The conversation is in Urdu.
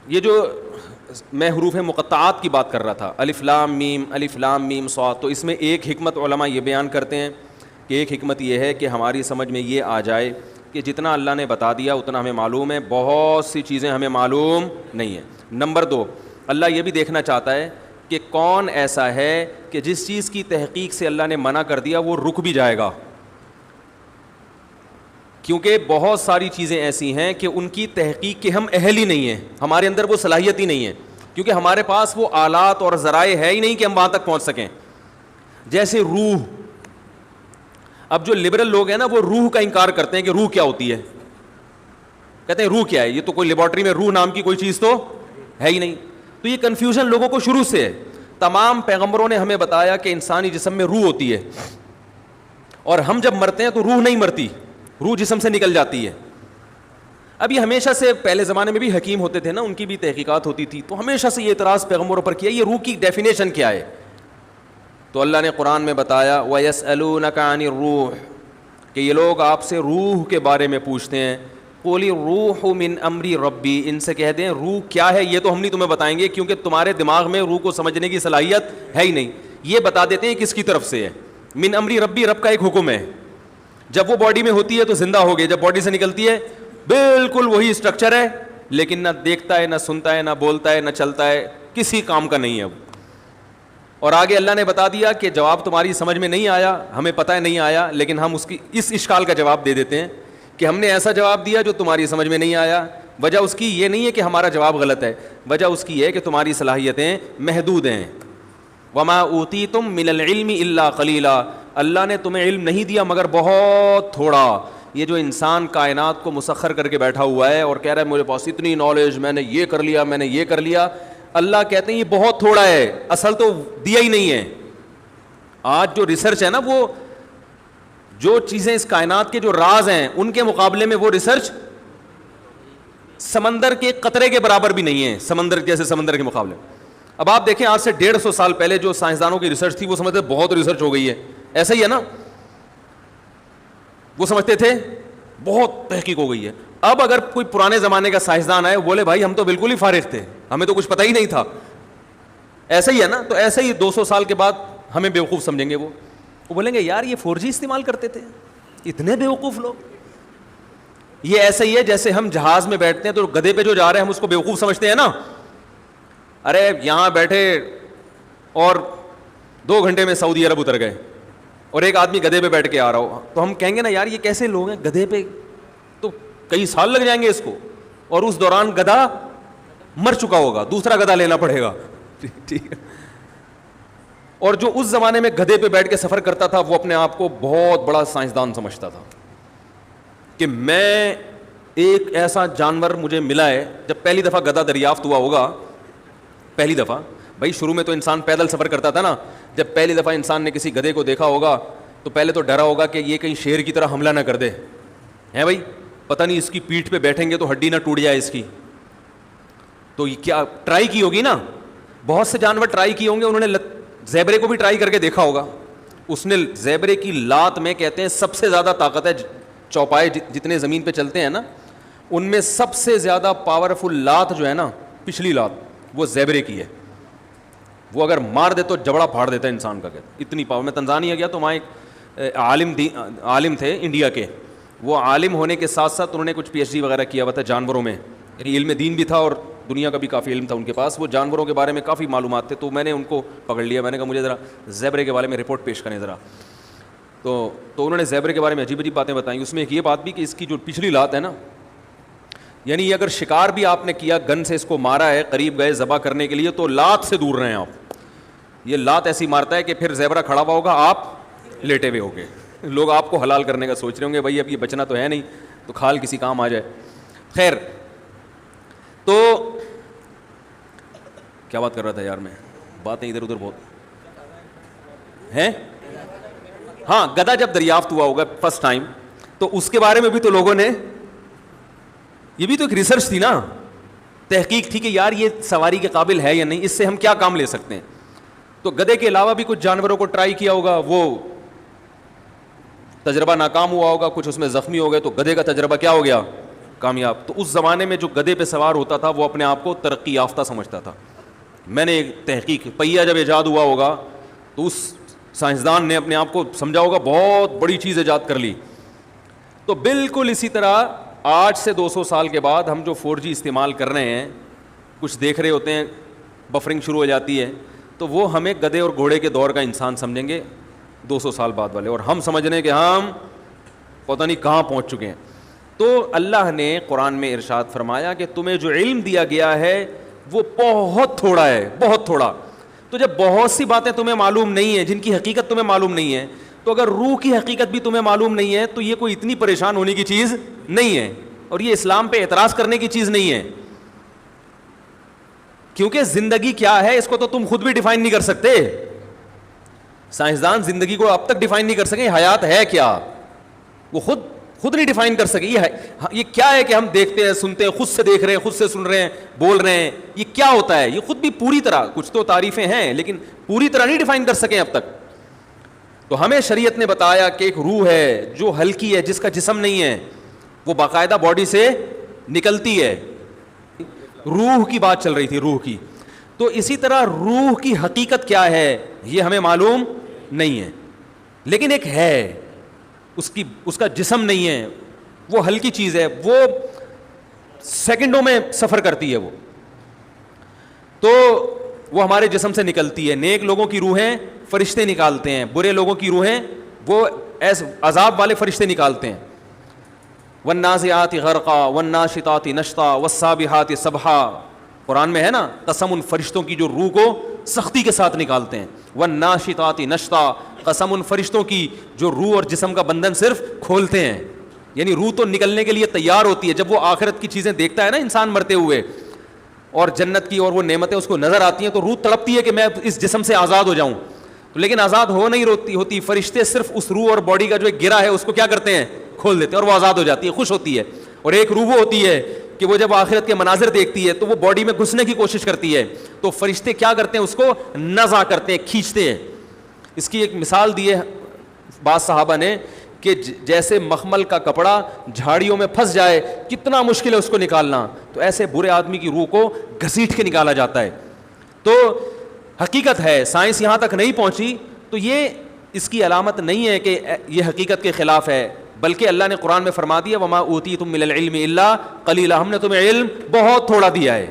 یہ جو میں حروف مقطعات کی بات کر رہا تھا، الف لام میم صاد، تو اس میں ایک حکمت علماء یہ بیان کرتے ہیں کہ ایک حکمت یہ ہے کہ ہماری سمجھ میں یہ آ جائے کہ جتنا اللہ نے بتا دیا اتنا ہمیں معلوم ہے، بہت سی چیزیں ہمیں معلوم نہیں ہیں۔ نمبر 2، اللہ یہ بھی دیکھنا چاہتا ہے کہ کون ایسا ہے کہ جس چیز کی تحقیق سے اللہ نے منع کر دیا وہ رک بھی جائے گا، کیونکہ بہت ساری چیزیں ایسی ہیں کہ ان کی تحقیق کے ہم اہل ہی نہیں ہیں، ہمارے اندر وہ صلاحیت ہی نہیں ہے، کیونکہ ہمارے پاس وہ آلات اور ذرائع ہے ہی نہیں کہ ہم وہاں تک پہنچ سکیں۔ جیسے روح، اب جو لبرل لوگ ہیں نا وہ روح کا انکار کرتے ہیں کہ روح کیا ہوتی ہے، کہتے ہیں روح کیا ہے، یہ تو کوئی لیبارٹری میں روح نام کی کوئی چیز تو ہے ہی نہیں۔ تو یہ کنفیوژن لوگوں کو شروع سے ہے۔ تمام پیغمبروں نے ہمیں بتایا کہ انسانی جسم میں روح ہوتی ہے، اور ہم جب مرتے ہیں تو روح نہیں مرتی، روح جسم سے نکل جاتی ہے۔ اب یہ ہمیشہ سے، پہلے زمانے میں بھی حکیم ہوتے تھے نا، ان کی بھی تحقیقات ہوتی تھی، تو ہمیشہ سے یہ اعتراض پیغمبروں پر کیا یہ روح کی ڈیفینیشن کیا ہے؟ تو اللہ نے قرآن میں بتایا وَيَسْأَلُونَكَ عَنِ الرُّوحِ، کہ یہ لوگ آپ سے روح کے بارے میں پوچھتے ہیں، قُلِ الرُّوحُ مِنْ أَمْرِ رَبِّي، ان سے کہہ دیں روح کیا ہے یہ تو ہم نہیں تمہیں بتائیں گے، کیونکہ تمہارے دماغ میں روح کو سمجھنے کی صلاحیت ہے ہی نہیں۔ یہ بتا دیتے ہیں کس کی طرف سے ہے، من امری ربی، رب کا ایک حکم ہے، جب وہ باڈی میں ہوتی ہے تو زندہ ہو گئی، جب باڈی سے نکلتی ہے بالکل وہی اسٹرکچر ہے، لیکن نہ دیکھتا ہے، نہ سنتا ہے، نہ بولتا ہے، نہ چلتا ہے، کسی کام کا نہیں ہے وہ۔ اور آگے اللہ نے بتا دیا کہ جواب تمہاری سمجھ میں نہیں آیا، ہمیں پتہ ہے نہیں آیا، لیکن ہم اس اشکال کا جواب دے دیتے ہیں کہ ہم نے ایسا جواب دیا جو تمہاری سمجھ میں نہیں آیا۔ وجہ اس کی یہ نہیں ہے کہ ہمارا جواب غلط ہے، وجہ اس کی یہ ہے کہ تمہاری صلاحیتیں محدود ہیں۔ وما اوتیتم من العلم الا قلیلا، اللہ نے تمہیں علم نہیں دیا مگر بہت تھوڑا۔ یہ جو انسان کائنات کو مسخر کر کے بیٹھا ہوا ہے اور کہہ رہا ہے میرے پاس اتنی نالج، میں نے یہ کر لیا، میں نے یہ کر لیا، اللہ کہتے ہیں یہ بہت تھوڑا ہے، اصل تو دیا ہی نہیں ہے۔ آج جو ریسرچ ہے نا، وہ جو چیزیں اس کائنات کے جو راز ہیں ان کے مقابلے میں وہ ریسرچ سمندر کے قطرے کے برابر بھی نہیں ہے، سمندر جیسے سمندر کے مقابلے۔ اب آپ دیکھیں آج سے 150 سال پہلے جو سائنسدانوں کی ریسرچ تھی وہ سمجھتے بہت ریسرچ ہو گئی ہے، ایسا ہی ہے نا، وہ سمجھتے تھے بہت تحقیق ہو گئی ہے۔ اب اگر کوئی پرانے زمانے کا سائنسدان آئے بولے بھائی ہم تو بالکل ہی فارغ تھے، ہمیں تو کچھ پتہ ہی نہیں تھا، ایسا ہی ہے نا، تو ایسا ہی 200 سال کے بعد ہمیں بیوقوف سمجھیں گے، وہ بولیں گے یار یہ 4G استعمال کرتے تھے، اتنے بیوقوف لوگ۔ یہ ایسا ہی ہے جیسے ہم جہاز میں بیٹھتے ہیں تو گدھے پہ جو جا رہے ہیں ہم اس کو بیوقوف سمجھتے ہیں نا، ارے یہاں بیٹھے اور 2 گھنٹے میں سعودی عرب اتر گئے، اور ایک آدمی گدھے پہ بیٹھ کے آ رہا ہو، تو ہم کہیں گے نا یار یہ کیسے لوگ ہیں، گدھے پہ تو کئی سال لگ جائیں گے اس کو، اور اس دوران گدھا مر چکا ہوگا، دوسرا گدھا لینا پڑے گا، ٹھیک ہے۔ اور جو اس زمانے میں گدھے پہ بیٹھ کے سفر کرتا تھا وہ اپنے آپ کو بہت بڑا سائنسدان سمجھتا تھا کہ میں ایک ایسا جانور مجھے ملا ہے۔ جب پہلی دفعہ گدھا دریافت ہوا ہوگا، پہلی دفعہ، بھائی شروع میں تو انسان پیدل سفر کرتا تھا نا، جب پہلی دفعہ انسان نے کسی گدھے کو دیکھا ہوگا تو پہلے تو ڈرا ہوگا کہ یہ کہیں شیر کی طرح حملہ نہ کر دے، ہے بھائی، پتہ نہیں اس کی پیٹھ پہ بیٹھیں گے تو ہڈی نہ ٹوٹ جائے اس کی۔ تو یہ کیا ٹرائی کی ہوگی نا، بہت سے جانور ٹرائی کیے ہوں گے، انہوں نے زیبرے کو بھی ٹرائی کر کے دیکھا ہوگا، اس نے زیبرے کی لات میں کہتے ہیں سب سے زیادہ طاقت ہے، چوپائے جتنے زمین پہ چلتے ہیں نا ان میں سب سے زیادہ پاورفل لات جو ہے نا، پچھلی لات، وہ زیبرے کی ہے، وہ اگر مار دے تو جبڑا پھاڑ دیتا ہے انسان کا، کہتے اتنی پاور۔ میں تنزانیہ گیا تو وہاں ایک عالم تھے انڈیا کے، وہ عالم ہونے کے ساتھ ساتھ انہوں نے کچھ PhD وغیرہ کیا ہوا تھا جانوروں میں، یعنی علم دین بھی تھا اور دنیا کا بھی کافی علم تھا ان کے پاس، وہ جانوروں کے بارے میں کافی معلومات تھے۔ تو میں نے ان کو پکڑ لیا، میں نے کہا مجھے ذرا زیبرے کے بارے میں رپورٹ پیش کریں ذرا۔ تو انہوں نے زیبرے کے بارے میں عجیب عجیب باتیں بتائیں، اس میں ایک یہ بات بھی کہ اس کی جو پچھلی لات ہے نا، یعنی یہ اگر شکار بھی آپ نے کیا، گن سے اس کو مارا ہے، قریب گئے ذبح کرنے کے لیے، تو لات سے دور رہیں آپ، یہ لات ایسی مارتا ہے کہ پھر زیبرا کھڑا ہوا ہوگا، آپ لیٹے ہوئے ہوگے، لوگ آپ کو حلال کرنے کا سوچ رہے ہوں گے، بھائی اب یہ بچنا تو ہے نہیں تو کھال کسی کام آ جائے۔ خیر، تو کیا بات کر رہا تھا یار میں، باتیں ادھر ادھر بہت ہیں۔ ہاں، گدھا جب دریافت ہوا ہوگا فرسٹ ٹائم تو اس کے بارے میں بھی تو لوگوں نے، یہ بھی تو ایک ریسرچ تھی نا، تحقیق تھی کہ یار یہ سواری کے قابل ہے یا نہیں، اس سے ہم کیا کام لے سکتے ہیں۔ تو گدھے کے علاوہ بھی کچھ جانوروں کو ٹرائی کیا ہوگا، وہ تجربہ ناکام ہوا ہوگا، کچھ اس میں زخمی ہو گئے، تو گدھے کا تجربہ کیا ہو گیا، کامیاب. تو اس زمانے میں جو گدھے پہ سوار ہوتا تھا وہ اپنے آپ کو ترقی یافتہ سمجھتا تھا. میں نے ایک تحقیق, پہیہ جب ایجاد ہوا ہوگا تو اس سائنسدان نے اپنے آپ کو سمجھا ہوگا بہت بڑی چیز ایجاد کر لی. تو بالکل اسی طرح آج سے 200 سال کے بعد ہم جو 4G استعمال کر رہے ہیں, کچھ دیکھ رہے ہوتے ہیں, بفرنگ شروع ہو جاتی ہے, تو وہ ہمیں گدھے اور گھوڑے کے دور کا انسان سمجھیں گے 200 سال بعد والے, اور ہم سمجھ رہے ہیں کہ ہم پتہ نہیں کہاں پہنچ چکے ہیں. تو اللہ نے قرآن میں ارشاد فرمایا کہ تمہیں جو علم دیا گیا ہے وہ بہت تھوڑا ہے, بہت تھوڑا. تو جب بہت سی باتیں تمہیں معلوم نہیں ہیں, جن کی حقیقت تمہیں معلوم نہیں ہے, تو اگر روح کی حقیقت بھی تمہیں معلوم نہیں ہے تو یہ کوئی اتنی پریشان ہونے کی چیز نہیں ہے, اور یہ اسلام پہ اعتراض کرنے کی چیز نہیں ہے. کیونکہ زندگی کیا ہے اس کو تو تم خود بھی ڈیفائن نہیں کر سکتے. سائنسدان زندگی کو اب تک ڈیفائن نہیں کر سکے, حیات ہے کیا وہ خود نہیں ڈیفائن کر سکے. یہ کیا ہے کہ ہم دیکھتے ہیں, سنتے ہیں, خود سے دیکھ رہے ہیں, خود سے سن رہے ہیں, بول رہے ہیں, یہ کیا ہوتا ہے, یہ خود بھی پوری طرح, کچھ تو تعریفیں ہیں لیکن پوری طرح نہیں ڈیفائن کر سکے اب تک. تو ہمیں شریعت نے بتایا کہ ایک روح ہے جو ہلکی ہے, جس کا جسم نہیں ہے, وہ باقاعدہ باڈی سے نکلتی ہے. روح کی بات چل رہی تھی, روح کی. تو اسی طرح روح کی حقیقت کیا ہے یہ ہمیں معلوم نہیں ہے, لیکن ایک ہے, اس کا جسم نہیں ہے, وہ ہلکی چیز ہے, وہ سیکنڈوں میں سفر کرتی ہے. تو وہ ہمارے جسم سے نکلتی ہے. نیک لوگوں کی روحیں فرشتے نکالتے ہیں, برے لوگوں کی روحیں وہ عذاب والے فرشتے نکالتے ہیں. والنازعات غرقا والناشطات نشطا والسابحات سبحا, قرآن میں ہے نا, قسم ان فرشتوں کی جو روح کو سختی کے ساتھ نکالتے ہیں. والناشطات نشطا, قسم ان فرشتوں کی جو روح اور جسم کا بندھن صرف کھولتے ہیں. یعنی روح تو نکلنے کے لیے تیار ہوتی ہے, جب وہ آخرت کی چیزیں دیکھتا ہے نا انسان مرتے ہوئے, اور جنت کی اور وہ نعمتیں اس کو نظر آتی ہیں, تو روح تڑپتی ہے کہ میں اس جسم سے آزاد ہو جاؤں. لیکن آزاد ہو نہیں ہوتی, فرشتے صرف اس روح اور باڈی کا جو ایک گرہ ہے اس کو کیا کرتے ہیں, کھول دیتے ہیں, اور وہ آزاد ہو جاتی ہے, خوش ہوتی ہے. اور ایک روح وہ ہوتی ہے کہ وہ جب آخرت کے مناظر دیکھتی ہے تو وہ باڈی میں گھسنے کی کوشش کرتی ہے, تو فرشتے کیا کرتے ہیں, اس کو نزع کرتے ہیں, کھینچتے ہیں. اس کی ایک مثال دی ہے بعض صحابہ نے کہ جیسے مخمل کا کپڑا جھاڑیوں میں پھنس جائے کتنا مشکل ہے اس کو نکالنا, تو ایسے برے آدمی کی روح کو گھسیٹ کے نکالا جاتا ہے. تو حقیقت ہے, سائنس یہاں تک نہیں پہنچی, تو یہ اس کی علامت نہیں ہے کہ یہ حقیقت کے خلاف ہے, بلکہ اللہ نے قرآن میں فرما دیا وما اوتیتم من العلم الا قلیلا, ہم نے تمہیں علم بہت تھوڑا دیا ہے.